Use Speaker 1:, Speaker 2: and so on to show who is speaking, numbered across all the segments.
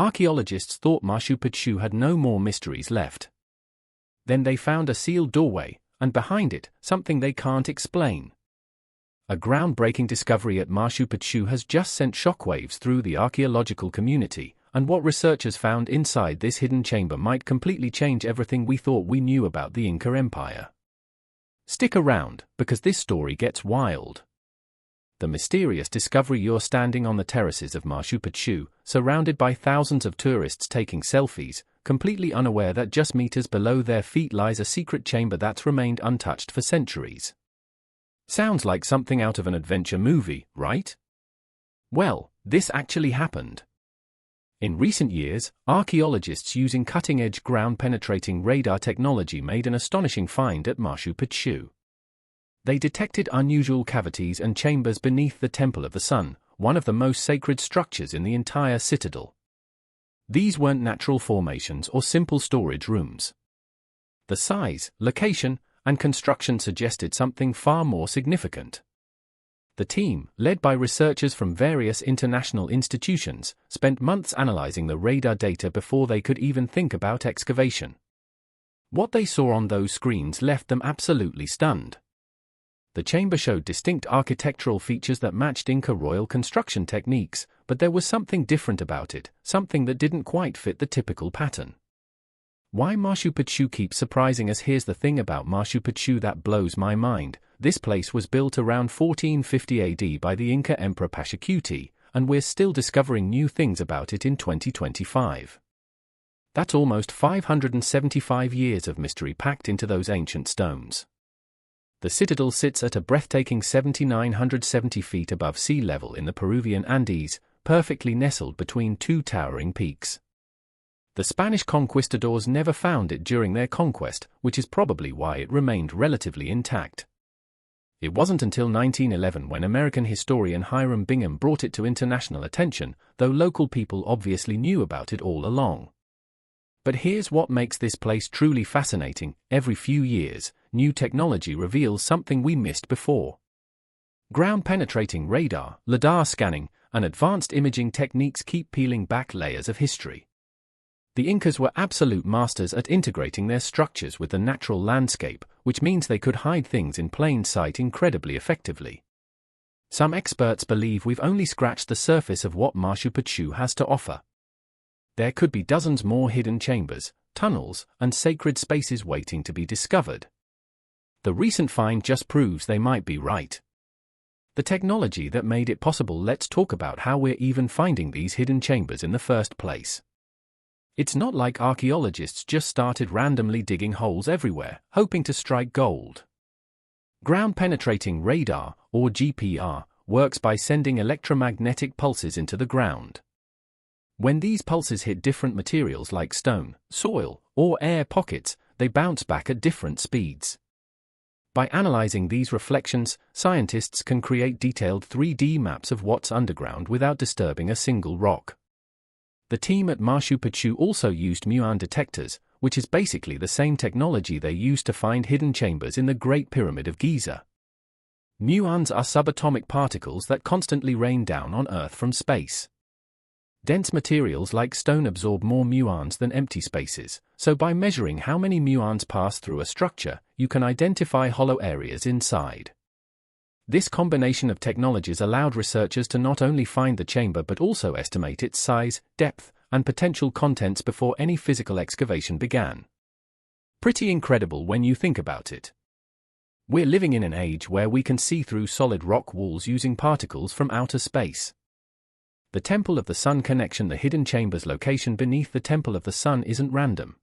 Speaker 1: Archaeologists thought Machu Picchu had no more mysteries left. Then they found a sealed doorway, and behind it, something they can't explain. A groundbreaking discovery at Machu Picchu has just sent shockwaves through the archaeological community, and what researchers found inside this hidden chamber might completely change everything we thought we knew about the Inca Empire. Stick around, because this story gets wild. The mysterious discovery: you're standing on the terraces of Machu Picchu, surrounded by thousands of tourists taking selfies, completely unaware that just meters below their feet lies a secret chamber that's remained untouched for centuries. Sounds like something out of an adventure movie, right? Well, this actually happened. In recent years, archaeologists using cutting-edge ground-penetrating radar technology made an astonishing find at Machu Picchu. They detected unusual cavities and chambers beneath the Temple of the Sun, one of the most sacred structures in the entire citadel. These weren't natural formations or simple storage rooms. The size, location, and construction suggested something far more significant. The team, led by researchers from various international institutions, spent months analyzing the radar data before they could even think about excavation. What they saw on those screens left them absolutely stunned. The chamber showed distinct architectural features that matched Inca royal construction techniques, but there was something different about it, something that didn't quite fit the typical pattern. Why Machu Picchu keeps surprising us? Here's the thing about Machu Picchu that blows my mind: this place was built around 1450 AD by the Inca Emperor Pachacuti, and we're still discovering new things about it in 2025. That's almost 575 years of mystery packed into those ancient stones. The citadel sits at a breathtaking 7,970 feet above sea level in the Peruvian Andes, perfectly nestled between two towering peaks. The Spanish conquistadors never found it during their conquest, which is probably why it remained relatively intact. It wasn't until 1911 when American historian Hiram Bingham brought it to international attention, though local people obviously knew about it all along. But here's what makes this place truly fascinating: every few years, new technology reveals something we missed before. Ground-penetrating radar, LiDAR scanning, and advanced imaging techniques keep peeling back layers of history. The Incas were absolute masters at integrating their structures with the natural landscape, which means they could hide things in plain sight incredibly effectively. Some experts believe we've only scratched the surface of what Machu Picchu has to offer. There could be dozens more hidden chambers, tunnels, and sacred spaces waiting to be discovered. The recent find just proves they might be right. The technology that made it possible. Let's talk about how we're even finding these hidden chambers in the first place. It's not like archaeologists just started randomly digging holes everywhere, hoping to strike gold. Ground-penetrating radar, or GPR, works by sending electromagnetic pulses into the ground. When these pulses hit different materials like stone, soil, or air pockets, they bounce back at different speeds. By analyzing these reflections, scientists can create detailed 3D maps of what's underground without disturbing a single rock. The team at Machu Picchu also used muon detectors, which is basically the same technology they used to find hidden chambers in the Great Pyramid of Giza. Muons are subatomic particles that constantly rain down on Earth from space. Dense materials like stone absorb more muons than empty spaces, so by measuring how many muons pass through a structure, you can identify hollow areas inside. This combination of technologies allowed researchers to not only find the chamber but also estimate its size, depth, and potential contents before any physical excavation began. Pretty incredible when you think about it. We're living in an age where we can see through solid rock walls using particles from outer space. The Temple of the Sun connection. The hidden chamber's location beneath the Temple of the Sun isn't random.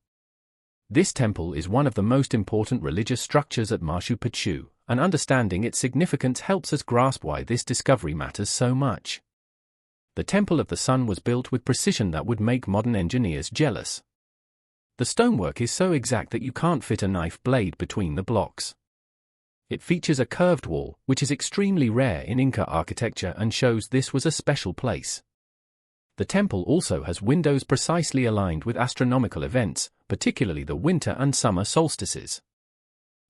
Speaker 1: This temple is one of the most important religious structures at Machu Picchu, and understanding its significance helps us grasp why this discovery matters so much. The Temple of the Sun was built with precision that would make modern engineers jealous. The stonework is so exact that you can't fit a knife blade between the blocks. It features a curved wall, which is extremely rare in Inca architecture and shows this was a special place. The temple also has windows precisely aligned with astronomical events, particularly the winter and summer solstices.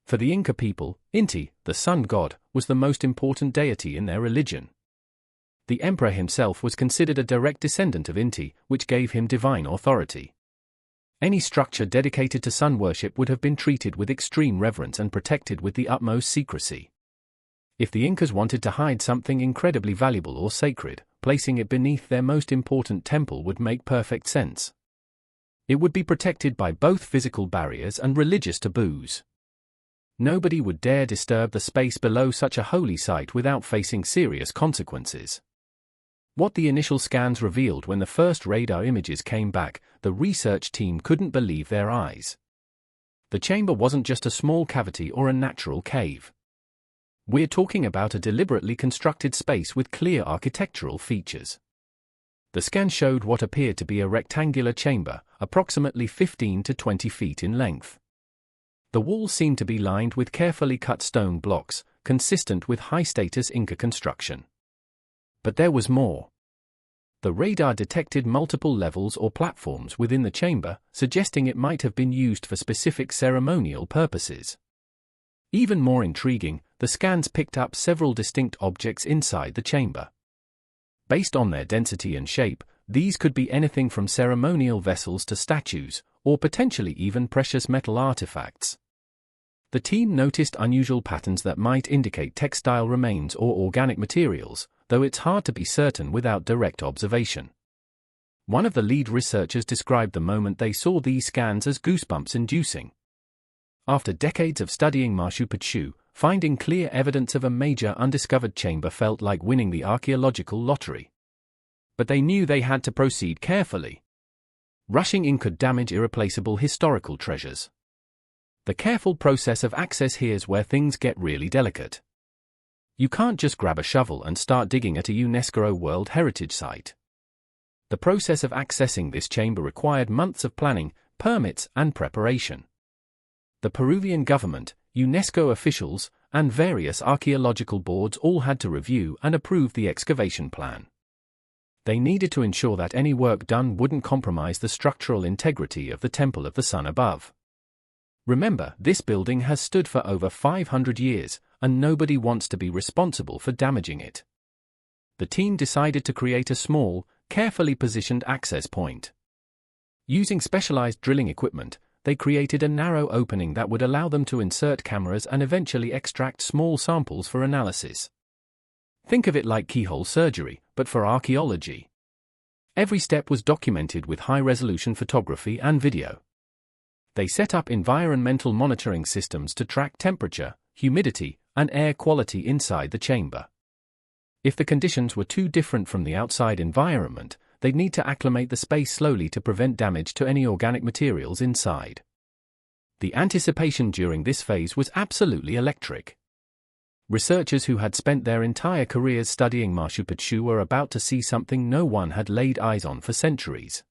Speaker 1: For the Inca people, Inti, the sun god, was the most important deity in their religion. The emperor himself was considered a direct descendant of Inti, which gave him divine authority. Any structure dedicated to sun worship would have been treated with extreme reverence and protected with the utmost secrecy. If the Incas wanted to hide something incredibly valuable or sacred, placing it beneath their most important temple would make perfect sense. It would be protected by both physical barriers and religious taboos. Nobody would dare disturb the space below such a holy site without facing serious consequences. What the initial scans revealed when the first radar images came back, the research team couldn't believe their eyes. The chamber wasn't just a small cavity or a natural cave. We're talking about a deliberately constructed space with clear architectural features. The scan showed what appeared to be a rectangular chamber, approximately 15 to 20 feet in length. The walls seemed to be lined with carefully cut stone blocks, consistent with high-status Inca construction. But there was more. The radar detected multiple levels or platforms within the chamber, suggesting it might have been used for specific ceremonial purposes. Even more intriguing, the scans picked up several distinct objects inside the chamber. Based on their density and shape, these could be anything from ceremonial vessels to statues, or potentially even precious metal artifacts. The team noticed unusual patterns that might indicate textile remains or organic materials, though it's hard to be certain without direct observation. One of the lead researchers described the moment they saw these scans as goosebumps-inducing. After decades of studying Machu Picchu, finding clear evidence of a major undiscovered chamber felt like winning the archaeological lottery. But they knew they had to proceed carefully. Rushing in could damage irreplaceable historical treasures. The careful process of access here's where things get really delicate. You can't just grab a shovel and start digging at a UNESCO World Heritage Site. The process of accessing this chamber required months of planning, permits, and preparation. The Peruvian government, UNESCO officials, and various archaeological boards all had to review and approve the excavation plan. They needed to ensure that any work done wouldn't compromise the structural integrity of the Temple of the Sun above. Remember, this building has stood for over 500 years, and nobody wants to be responsible for damaging it. The team decided to create a small, carefully positioned access point. Using specialized drilling equipment, they created a narrow opening that would allow them to insert cameras and eventually extract small samples for analysis. Think of it like keyhole surgery, but for archaeology. Every step was documented with high-resolution photography and video. They set up environmental monitoring systems to track temperature, humidity, and air quality inside the chamber. If the conditions were too different from the outside environment, they'd need to acclimate the space slowly to prevent damage to any organic materials inside. The anticipation during this phase was absolutely electric. Researchers who had spent their entire careers studying Machu Picchu were about to see something no one had laid eyes on for centuries.